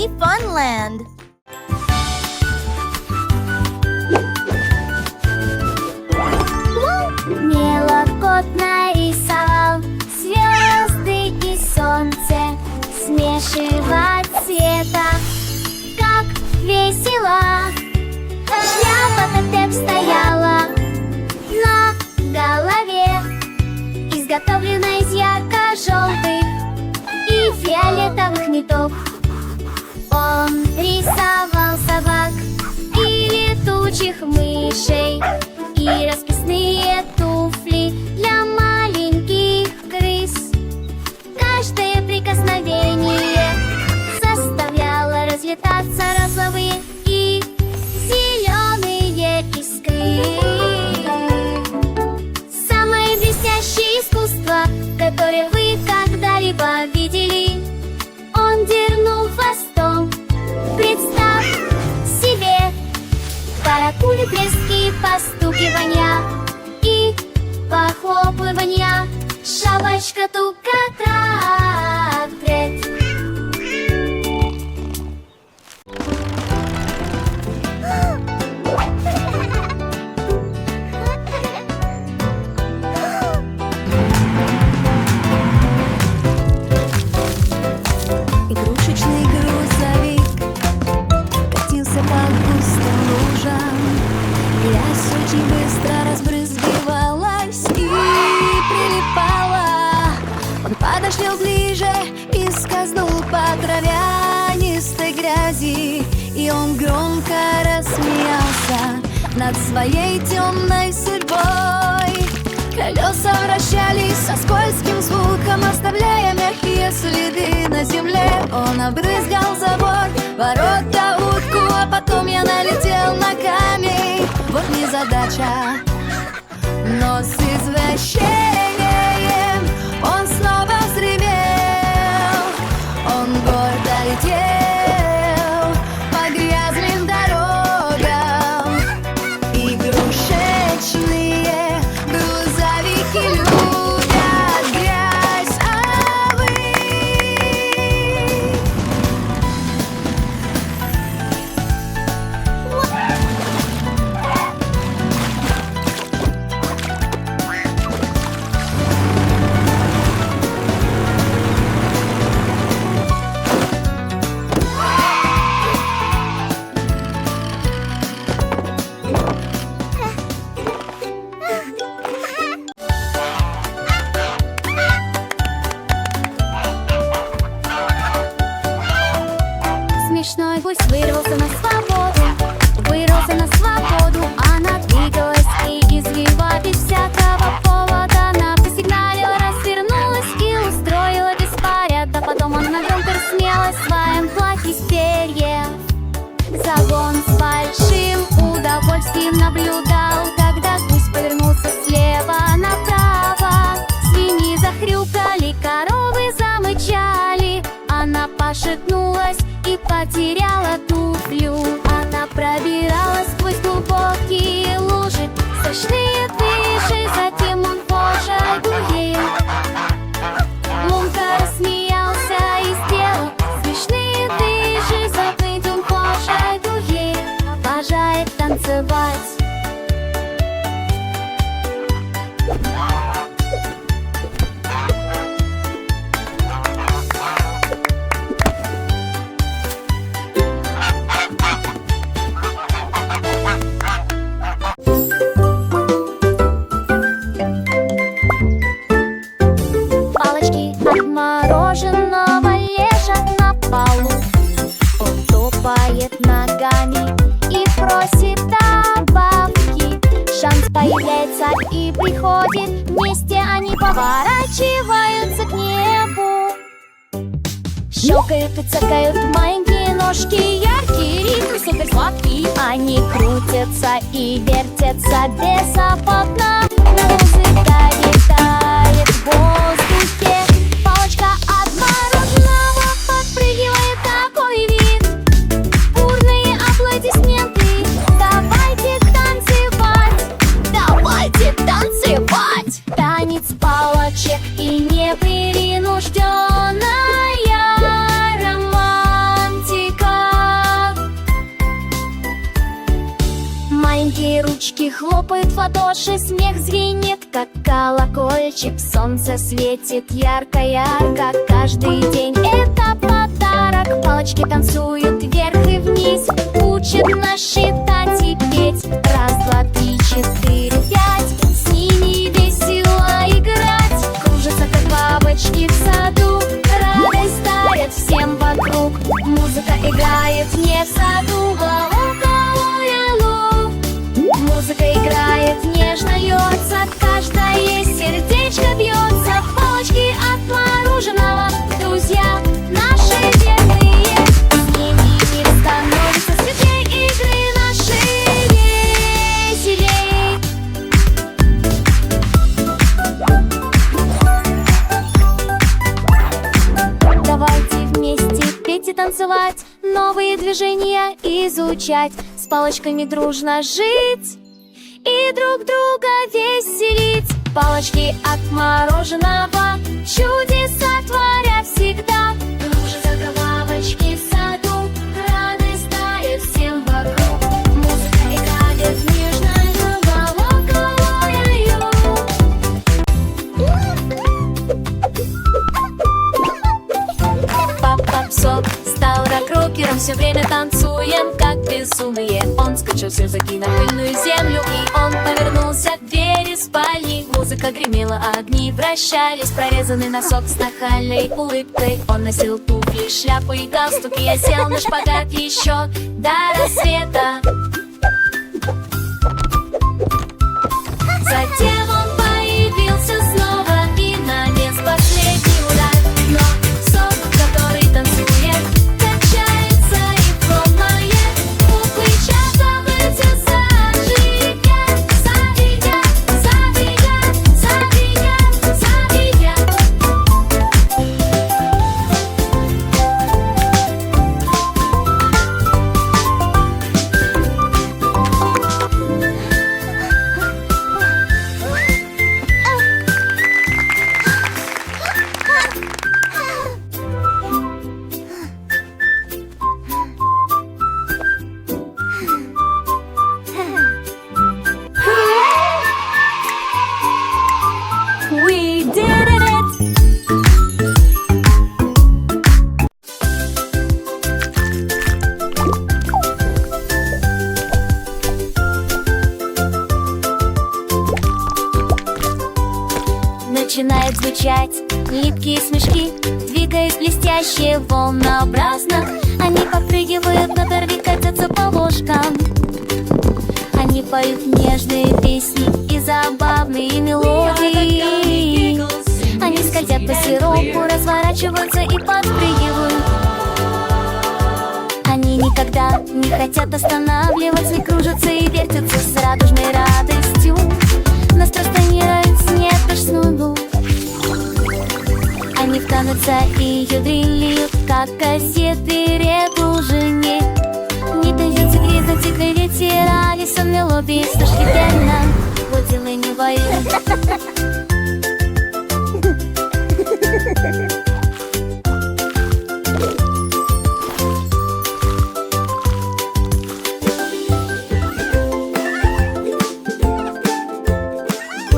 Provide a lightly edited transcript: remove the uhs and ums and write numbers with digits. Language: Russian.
Happy Funland! Мелокот нарисовал звезды и солнце, смешивать цвета, как весело. Шляпа Теп стояла на голове, изготовлена из ярко-желтых и фиолетовых ниток. Он рисовал собак и летучих мышей, и расписные туфли для маленьких крыс. Каждое прикосновение заставляло разлетаться розовые и зеленые искры. Самое блестящее искусство, которое вы когда-либо видели, он дернул хвостом. Представь себе каракули, трески, постукивания и похлопывания. Шапочка тука-трак-трет. Игрушечный грузовик катился по густым лужам. Грязь очень быстро разбрызгивалась и прилипала. Он подошел ближе и скользнул по травянистой грязи, и он громко рассмеялся над своей темной судьбой. Колеса вращались со скользким звуком, оставляя мягкие следы на земле. Он обрызгал забор, ворота, утку, а потом я налетел на камень. Вот незадача, но с извращением он снова взревел. Он гордо летел по грязным дорогам. Игрушечные грузовики любят грязь, а вы? Смешной гусь вырвался на свободу, она двигалась и извива без всякого повода. На сигнале развернулась и устроила беспорядок. Потом она громко рассмеялась в своем платье из перьев. Загон с большим удовольствием наблюдал, когда гусь повернулся слева направо. Свиньи захрюкали, коровы замычали. Она пошатнулась и потеряла туфлю. Она пробиралась сквозь глубокие лужи, страшные движи, затем он позже дуги. Лунка рассмеялся и сделал смешные движи, забыть он позже дуги. Обожает танцевать. Палочки от мороженого лежат на полу. Он топает ногами и просит добавки. Шанс появляется и приходит. Вместе они поворачиваются к небу. Щелкают и цокают маленькие ножки, яркий ритм, супер сладкий. Они крутятся и вертятся беззаботно. Музыка летает в воздухе. Палочка от мороженого подпрыгивает, такой вид. Бурные аплодисменты. Давайте танцевать, давайте танцевать. Танец палочек и непринужденная романтика. ручки хлопают в ладоши, смех звенит, как колокольчик. Солнце светит ярко-ярко, каждый день это подарок. Палочки танцуют вверх и вниз, учат нас считать и петь. Раз, два, три, четыре, пять, с ними весело играть. Кружатся, как бабочки в саду, радость дарит всем вокруг. Музыка играет не в саду, музыка играет, нежно льется, каждое сердечко бьется. Палочки от мороженого, друзья наши верные. С ними мир становится светлей, игры наши веселей. Давайте вместе петь и танцевать, новые движения изучать, с палочками дружно жить и друг друга веселить. Палочки от мороженого, чудеса творят всегда. Кружатся бабочки в саду, радость дарит всем вокруг. Музыка играет нежно, головою. Папа Псок стал рок-рокером, все время танцуем, как безумные. Он скачал с рюкзаки на пыльную землю, и он повернулся к двери спальни. Музыка гремела, огни вращались, прорезанный носок с нахальной улыбкой. Он носил туфли, шляпу и галстук, и я сел на шпагат еще до рассвета. Затем он появился снова и нанес последний удар. Но сок, который танцует, качается и промает. Буквы забыться зажигать, зажигать, зажигать, зажигать, зажигать. We did it! Начинают звучать липкие смешки, двигаясь блестяще, волнообразно. Они подпрыгивают, на торви катятся по ложкам. Они поют нежные песни и забавные мелодии. Они скользят по сиропу, разворачиваются и подпрыгивают. Они никогда не хотят останавливаться, и кружатся и вертятся с радужной радостью. Нас распространяют снежную. Они втянутся и ядрилиют, как кассеты реку жене. Не дождётся грязать, ветерали сон мелодии, слышь, верно, вот делай не воюй.